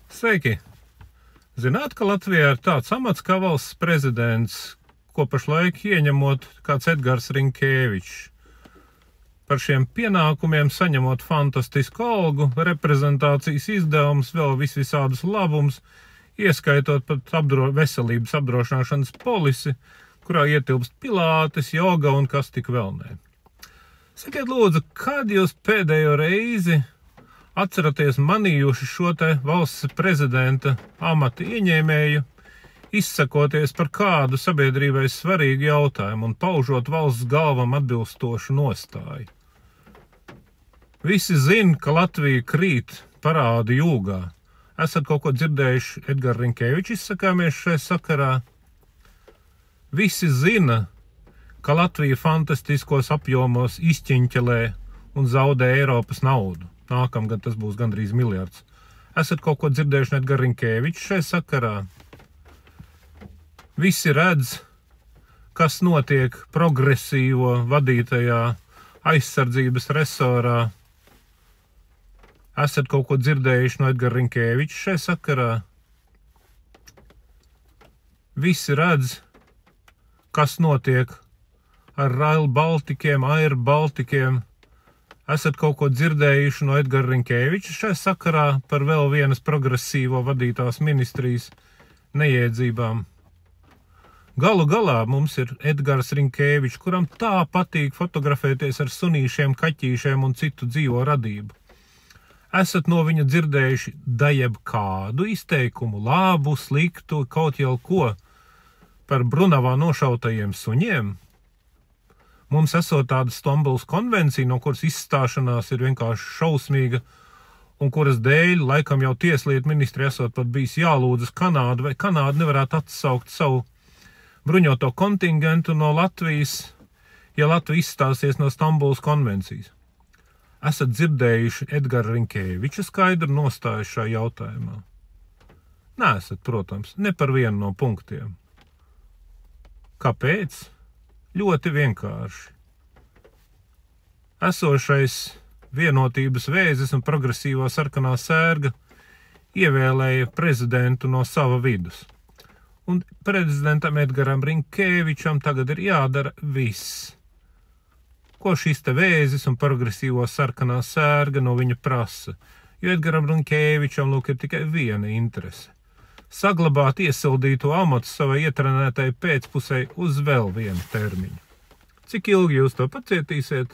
Sveiki! Zināt, ka Latvijā ir tāds amats kā valsts prezidents, ko pašlaik ieņemot kāds Edgars Rinkēvičs. Par šiem pienākumiem saņemot fantastisku algu, reprezentācijas izdevumus, vēl visādus labumus, ieskaitot pat veselības apdrošināšanas polisi, kurā ietilpst pilātes, joga un kas tik vēl ne. Sakiet lūdzu, kad jūs pēdējo reizi atceraties manījuši šo te valsts prezidenta amata ieņēmēju, izsakoties par kādu sabiedrībai svarīgu jautājumu un paužot valsts galvam atbilstošu nostāju? Visi zina, ka Latvija krīt parādu jūgā. Esat kaut ko dzirdējuši Edgara Rinkēviča izsakāmies šai sakarā? Visi zina, ka Latvija fantastiskos apjomos izķiņķelē un zaudē Eiropas naudu. Nākamgad tas būs gandrīz miljards. Esat kaut ko dzirdējuši no Edgara Rinkēviča šai sakarā? Visi redz, kas notiek progresīvo vadītajā aizsardzības resorā. Esat kaut ko dzirdējuši no Edgara Rinkēviča šai sakarā? Visi redz, kas notiek ar Rail Baltikiem, Air Baltikiem. Esat kaut ko dzirdējuši no Edgara Rinkēviča šai sakarā par vēl vienas progresīvo vadītās ministrijas neiedzībām? Galu galā mums ir Edgars Rinkēvičs, kuram tā patīk fotografēties ar sunīšiem, kaķīšiem un citu dzīvo radību. Esat no viņa dzirdējuši dajeb kādu izteikumu, labu, sliktu, kaut jau ko par Brunavā nošautajiem suņiem? Mums esot tāda Stambulas konvencija, no kuras izstāšanās ir vienkārši šausmīga, un kuras dēļ laikam jau tieslietu ministri esot pat bijis jālūdzas Kanādu, vai Kanāda nevarētu atsaukt savu bruņoto kontingentu no Latvijas, ja Latvija izstāsies no Stambulas konvencijas. Esat dzirdējuši Edgara Rinkēviča skaidru nostāju šajā jautājumā? Neesat, protams, ne par vienu no punktiem. Kāpēc? Ļoti vienkārši. Esošais vienotības vēzis un progresīvā sarkanā sērga ievēlēja prezidentu no sava vidus. Un prezidentam Edgaram Rinkēvičam tagad ir jādara viss, ko šis te vēzis un progresīvo sarkanā sērga no viņa prasa, jo Edgaram Rinkēvičam lūk ir tikai viena interese – saglabāt iesildīto amatu savai ietrenētai pēcpusei uz vēl vienu termiņu. Cik ilgi jūs to pacietīsiet?